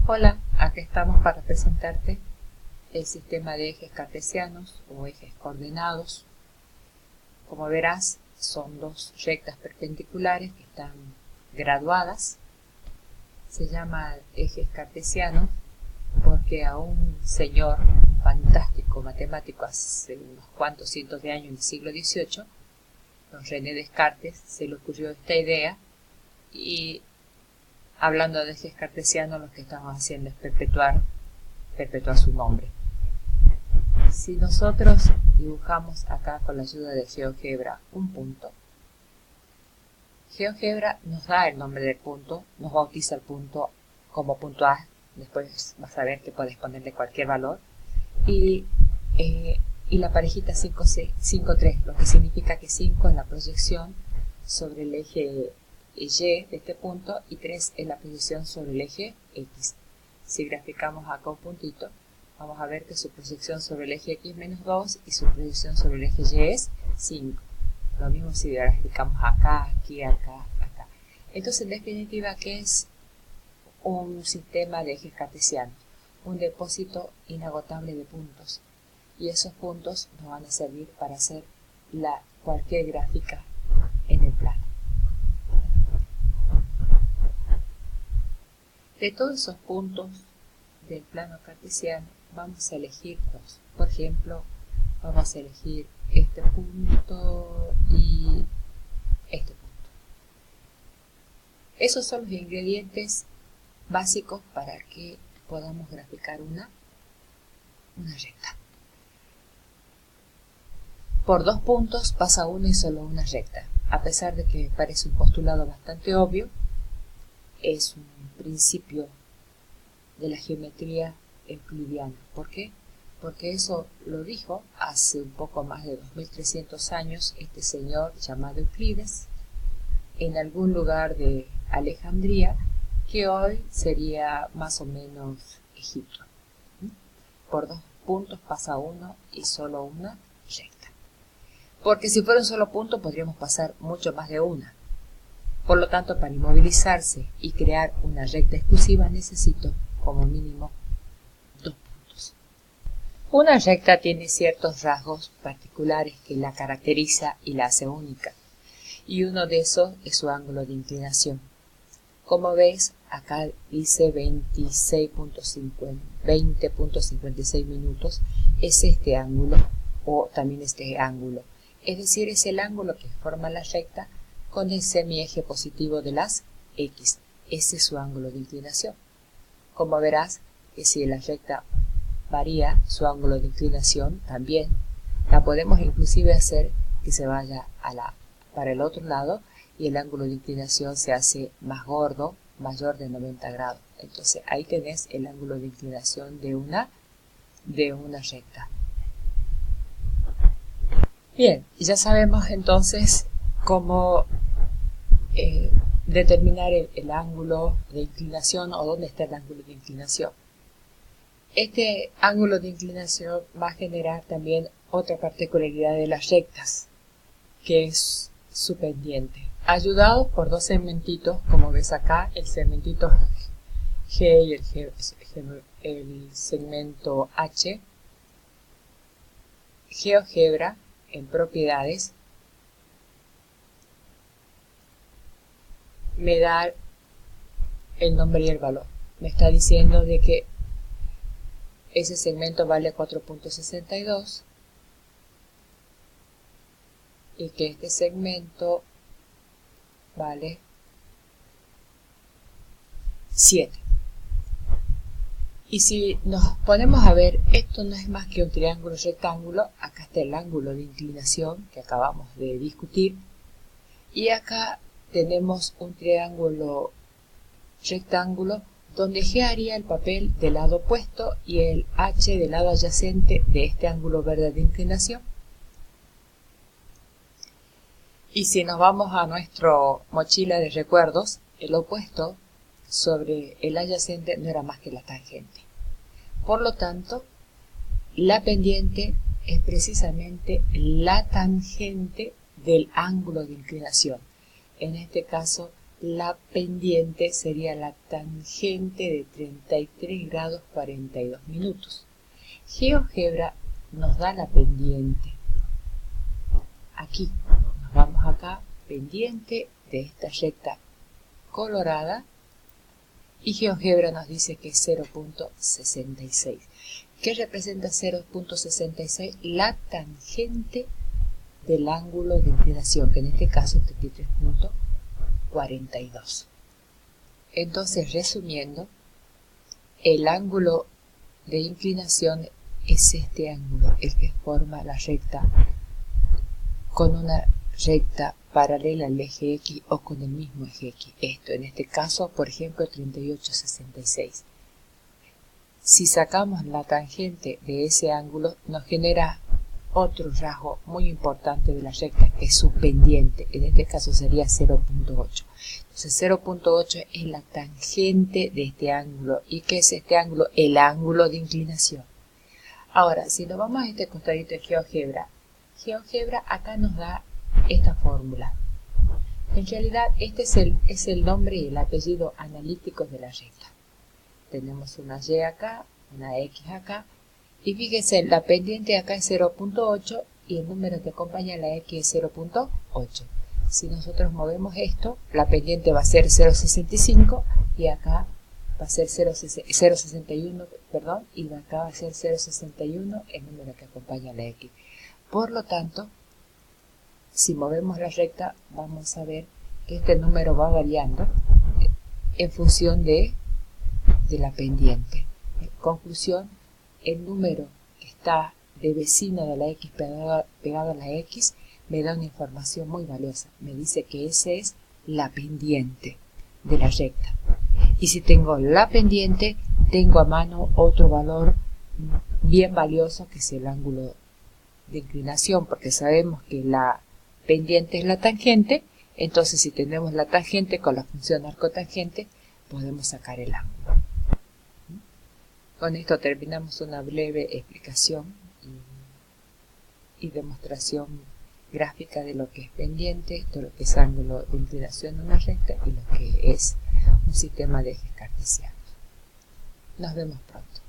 Hola, acá estamos para presentarte el sistema de ejes cartesianos o ejes coordenados. Como verás, son dos rectas perpendiculares que están graduadas. Se llaman ejes cartesianos porque a un señor fantástico matemático hace unos cuantos cientos de años en el siglo XVIII, don René Descartes, se le ocurrió esta idea y hablando de ejes cartesianos lo que estamos haciendo es perpetuar su nombre. Si nosotros dibujamos acá con la ayuda de GeoGebra un punto, GeoGebra nos da el nombre del punto, nos bautiza el punto como punto A, después vas a ver que puedes ponerle cualquier valor, y la parejita 5, 3, lo que significa que 5 es la proyección sobre el eje Y de este punto y 3 es la proyección sobre el eje X. Si graficamos acá un puntito, vamos a ver que su proyección sobre el eje X menos 2 y su proyección sobre el eje Y es 5. Lo mismo si graficamos acá, aquí, acá, acá. Entonces, en definitiva, ¿qué es un sistema de ejes cartesianos? Un depósito inagotable de puntos. Y esos puntos nos van a servir para hacer cualquier gráfica en el plano. De todos esos puntos del plano cartesiano vamos a elegir dos. Por ejemplo, vamos a elegir este punto y este punto. Esos son los ingredientes básicos para que podamos graficar una recta. Por dos puntos pasa una y solo una recta. A pesar de que parece un postulado bastante obvio, es un principio de la geometría euclidiana. ¿Por qué? Porque eso lo dijo hace un poco más de 2300 años este señor llamado Euclides en algún lugar de Alejandría, que hoy sería más o menos Egipto. Por dos puntos pasa uno y solo una recta. Porque si fuera un solo punto podríamos pasar mucho más de una. Por lo tanto, para inmovilizarse y crear una recta exclusiva necesito como mínimo dos puntos. Una recta tiene ciertos rasgos particulares que la caracteriza y la hace única, y uno de esos es su ángulo de inclinación. Como ves, acá dice 20.56 minutos, es este ángulo o también este ángulo, es decir, es el ángulo que forma la recta con el semieje positivo de las X. Ese es su ángulo de inclinación. Como verás, que si la recta varía, su ángulo de inclinación también. La podemos inclusive hacer que se vaya para el otro lado y el ángulo de inclinación se hace más gordo, mayor de 90 grados. Entonces ahí tenés el ángulo de inclinación de una recta. Bien, ya sabemos entonces cómo determinar el ángulo de inclinación o dónde está el ángulo de inclinación. Este ángulo de inclinación va a generar también otra particularidad de las rectas, que es su pendiente. Ayudado por dos segmentitos, como ves acá, el segmentito G y el segmento H, GeoGebra en propiedades me da el nombre y el valor. Me está diciendo de que ese segmento vale 4.62 y que este segmento vale 7. Y si nos ponemos a ver, esto no es más que un triángulo rectángulo. Acá está el ángulo de inclinación que acabamos de discutir. Y acá tenemos un triángulo rectángulo donde G haría el papel del lado opuesto y el H del lado adyacente de este ángulo verde de inclinación. Y si nos vamos a nuestra mochila de recuerdos, el opuesto sobre el adyacente no era más que la tangente. Por lo tanto, la pendiente es precisamente la tangente del ángulo de inclinación. En este caso la pendiente sería la tangente de 33 grados 42 minutos. GeoGebra nos da la pendiente. Aquí, nos vamos acá, pendiente de esta recta colorada, y GeoGebra nos dice que es 0.66. ¿Qué representa 0.66? La tangente del ángulo de inclinación, que en este caso es 33.42. Entonces, resumiendo, el ángulo de inclinación es este ángulo, el que forma la recta con una recta paralela al eje X o con el mismo eje X. Esto, en este caso, por ejemplo, 38,66. Si sacamos la tangente de ese ángulo, nos genera otro rasgo muy importante de la recta, que es su pendiente. En este caso sería 0.8. Entonces 0.8 es la tangente de este ángulo. ¿Y qué es este ángulo? El ángulo de inclinación. Ahora, si nos vamos a este costadito de GeoGebra, GeoGebra acá nos da esta fórmula. En realidad este es el nombre y el apellido analíticos de la recta. Tenemos una Y acá, una X acá, y fíjense, la pendiente acá es 0.8 y el número que acompaña a la X es 0.8. Si nosotros movemos esto, la pendiente va a ser 0.65 y acá va a ser 0.61, perdón, y acá va a ser 0.61 el número que acompaña a la X. Por lo tanto, si movemos la recta, vamos a ver que este número va variando en función de la pendiente. Conclusión, el número que está de vecino de la X pegado a la X me da una información muy valiosa. Me dice que esa es la pendiente de la recta. Y si tengo la pendiente, tengo a mano otro valor bien valioso, que es el ángulo de inclinación, porque sabemos que la pendiente es la tangente. Entonces, si tenemos la tangente con la función arcotangente, podemos sacar el ángulo. Con esto terminamos una breve explicación y demostración gráfica de lo que es pendiente, de lo que es ángulo de inclinación de una recta y lo que es un sistema de ejes cartesianos. Nos vemos pronto.